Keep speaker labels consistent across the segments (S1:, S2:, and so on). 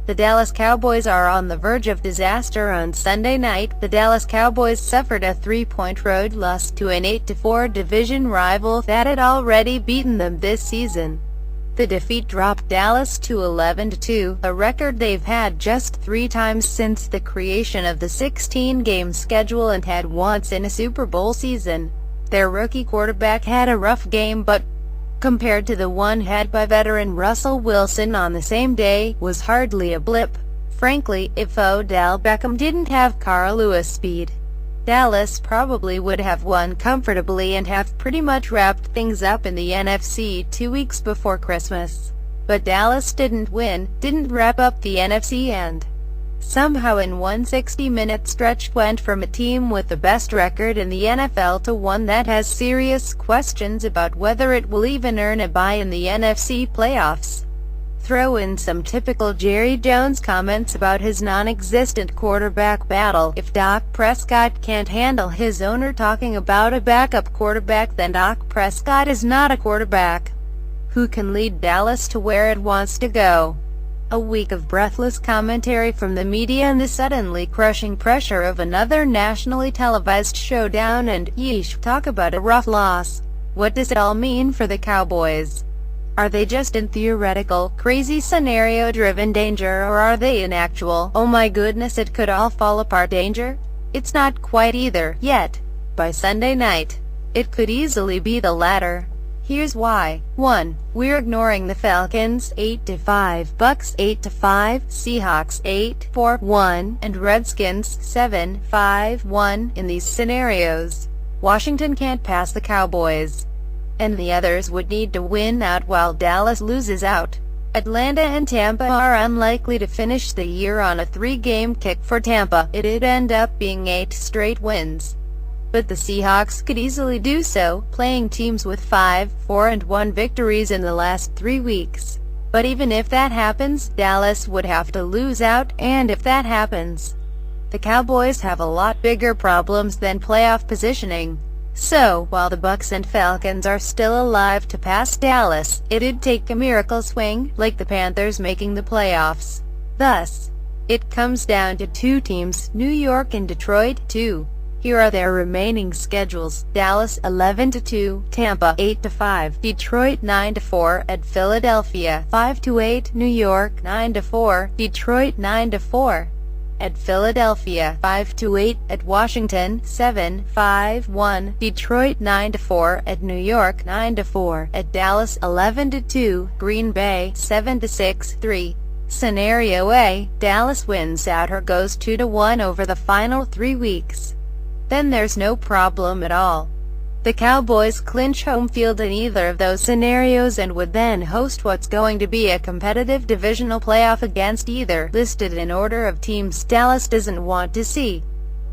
S1: The Dallas Cowboys are on the verge of disaster. On Sunday night, the Dallas Cowboys suffered a 3-point road loss to an 8-4 division rival that had already beaten them this season. The defeat dropped Dallas to 11-2, a record they've had just 3 times since the creation of the 16-game schedule and had once in a Super Bowl season. Their rookie quarterback had a rough game, but compared to the one had by veteran Russell Wilson on the same day, was hardly a blip. Frankly, if Odell Beckham didn't have Carl Lewis speed, Dallas probably would have won comfortably and have pretty much wrapped things up in the NFC 2 weeks before Christmas. But Dallas didn't win, didn't wrap up the NFC, and somehow in one 60-minute stretch went from a team with the best record in the NFL to one that has serious questions about whether it will even earn a bye in the NFC playoffs. Throw in some typical Jerry Jones comments about his non-existent quarterback battle. If Dak Prescott can't handle his owner talking about a backup quarterback, then Dak Prescott is not a quarterback who can lead Dallas to where it wants to go. A week of breathless commentary from the media and the suddenly crushing pressure of another nationally televised showdown, and yeesh, talk about a rough loss. What does it all mean for the Cowboys? Are they just in theoretical, crazy scenario-driven danger, or are they in actual, oh my goodness it could all fall apart danger? It's not quite either, yet. By Sunday night, it could easily be the latter. Here's why. 1. We're ignoring the Falcons 8-5, Bucks 8-5, Seahawks 8-4-1, and Redskins 7-5-1 in these scenarios. Washington can't pass the Cowboys, and the others would need to win out while Dallas loses out. Atlanta and Tampa are unlikely to finish the year on a 3-game kick. For Tampa, it'd end up being 8 straight wins. But the Seahawks could easily do so, playing teams with 5-4-1 victories in the last 3 weeks. But even if that happens, Dallas would have to lose out, and if that happens, the Cowboys have a lot bigger problems than playoff positioning. So, while the Bucks and Falcons are still alive to pass Dallas, it'd take a miracle swing, like the Panthers making the playoffs. Thus, it comes down to 2 teams, New York and Detroit, 2. Here are their remaining schedules: Dallas 11-2, Tampa 8-5, Detroit 9-4, at Philadelphia 5-8, New York 9-4, Detroit 9-4, at Philadelphia 5-8, at Washington 7-5-1, Detroit 9-4, at New York 9-4, at Dallas 11-2, Green Bay 7-6-3. Scenario A: Dallas wins out or goes 2-1 over the final 3 weeks. Then there's no problem at all. The Cowboys clinch home field in either of those scenarios and would then host what's going to be a competitive divisional playoff against either, listed in order of teams Dallas doesn't want to see: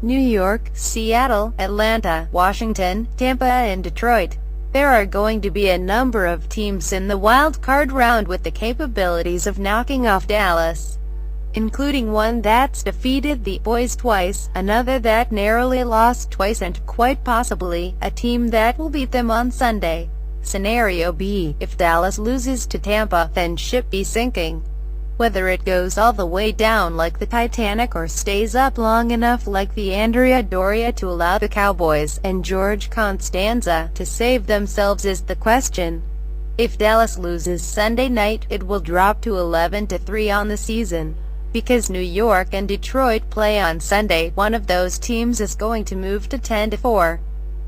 S1: New York, Seattle, Atlanta, Washington, Tampa, and Detroit. There are going to be a number of teams in the wild card round with the capabilities of knocking off Dallas, including one that's defeated the Boys twice, another that narrowly lost twice, and quite possibly a team that will beat them on Sunday. Scenario B: if Dallas loses to Tampa, then ship be sinking. Whether it goes all the way down like the Titanic or stays up long enough like the Andrea Doria to allow the Cowboys and George Costanza to save themselves is the question. If Dallas loses Sunday night, it will drop to 11-3 on the season. Because New York and Detroit play on Sunday, one of those teams is going to move to 10-4.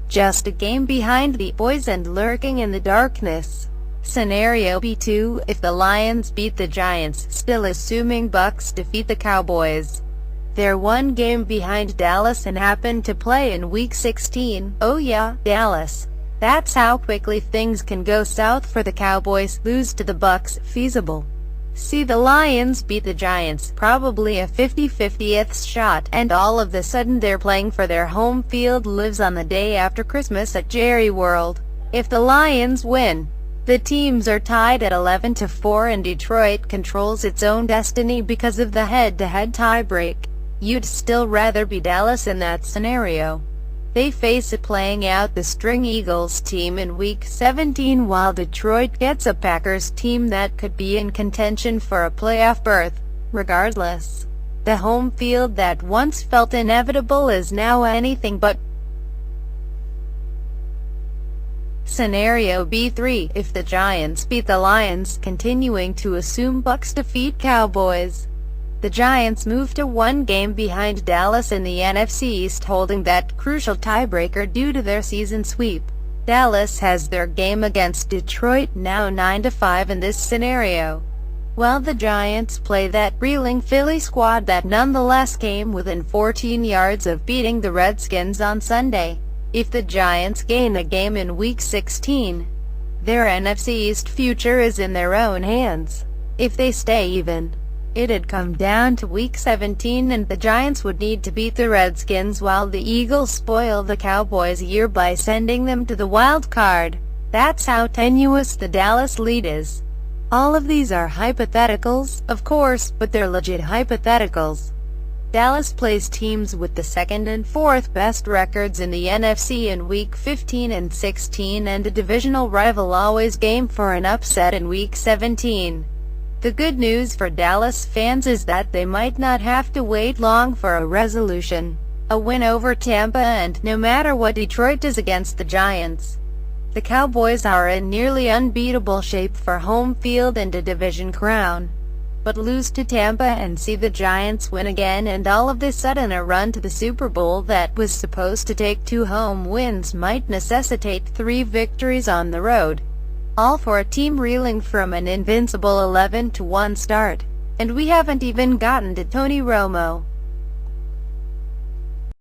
S1: Just a game behind the Boys and lurking in the darkness. Scenario B2: if the Lions beat the Giants, still assuming Bucks defeat the Cowboys. They're 1 game behind Dallas and happen to play in Week 16. Oh yeah, Dallas. That's how quickly things can go south for the Cowboys. Lose to the Bucks, feasible. See the Lions beat the Giants, probably a 50-50th shot, and all of a sudden they're playing for their home field lives on the day after Christmas at Jerry World. If the Lions win, the teams are tied at 11-4 and Detroit controls its own destiny because of the head-to-head tiebreak. You'd still rather be Dallas in that scenario. They face a playing out the string Eagles team in Week 17 while Detroit gets a Packers team that could be in contention for a playoff berth. Regardless, the home field that once felt inevitable is now anything but. Scenario B3, if the Giants beat the Lions, continuing to assume Bucs defeat Cowboys. The Giants move to one game behind Dallas in the NFC East, holding that crucial tiebreaker due to their season sweep. Dallas has their game against Detroit, now 9-5 in this scenario, while the Giants play that reeling Philly squad that nonetheless came within 14 yards of beating the Redskins on Sunday. If the Giants gain a game in Week 16, their NFC East future is in their own hands. If they stay even, it'd come down to Week 17 and the Giants would need to beat the Redskins while the Eagles spoil the Cowboys' year by sending them to the wild card. That's how tenuous the Dallas lead is. All of these are hypotheticals, of course, but they're legit hypotheticals. Dallas plays teams with the second and fourth best records in the NFC in Week 15 and 16, and a divisional rival always game for an upset in Week 17. The good news for Dallas fans is that they might not have to wait long for a resolution. A win over Tampa, and no matter what Detroit does against the Giants, the Cowboys are in nearly unbeatable shape for home field and a division crown. But lose to Tampa and see the Giants win again, and all of a sudden a run to the Super Bowl that was supposed to take 2 home wins might necessitate 3 victories on the road, all for a team reeling from an invincible 11-1 start. And we haven't even gotten to Tony Romo.